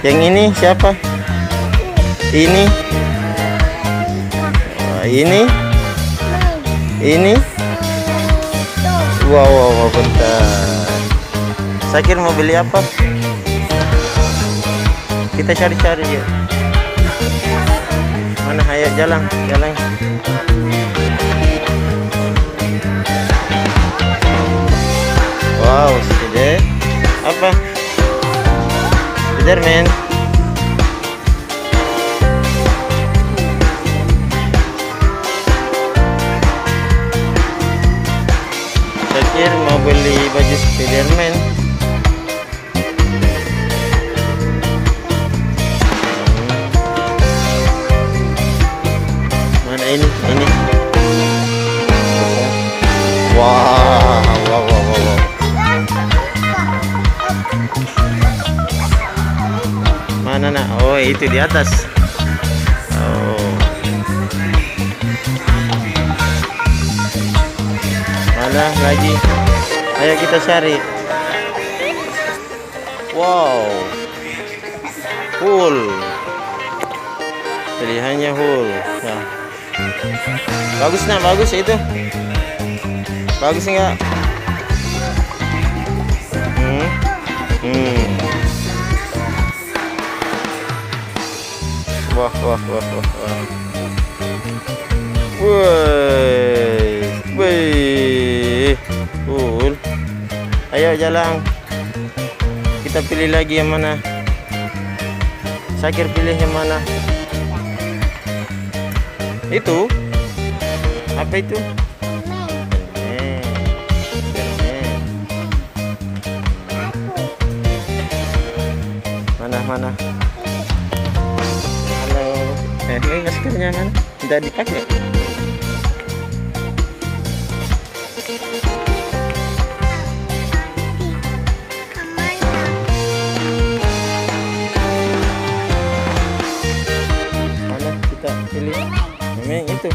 Yang ini siapa? Ini. Oh, ini. Ini. Wow, wow, wow, bentar. Sakir mau beli apa? Kita cari-cari ya. Mana? Ayo jalan, jalan. Wow, sudah. Apa? Spiderman. Sakir mau beli baju Spiderman. Mana ini? Ini. Wow, wow, wow, wow, wow. Mana nak? Oh, itu di atas. Oh. Mana lagi? Ayo kita cari. Wow. Full. Pilihannya full. Nah. Bagus nak, bagus itu. Bagus enggak? Wah, wah, wah, wah, wah. Wih, cool. Ayo jalan. Kita pilih lagi yang mana? Sakir pilih yang mana? Itu? Apa itu? Mana? Halo. Maskernya kan tidak dipakai. Mana kita pilih? Memang itu.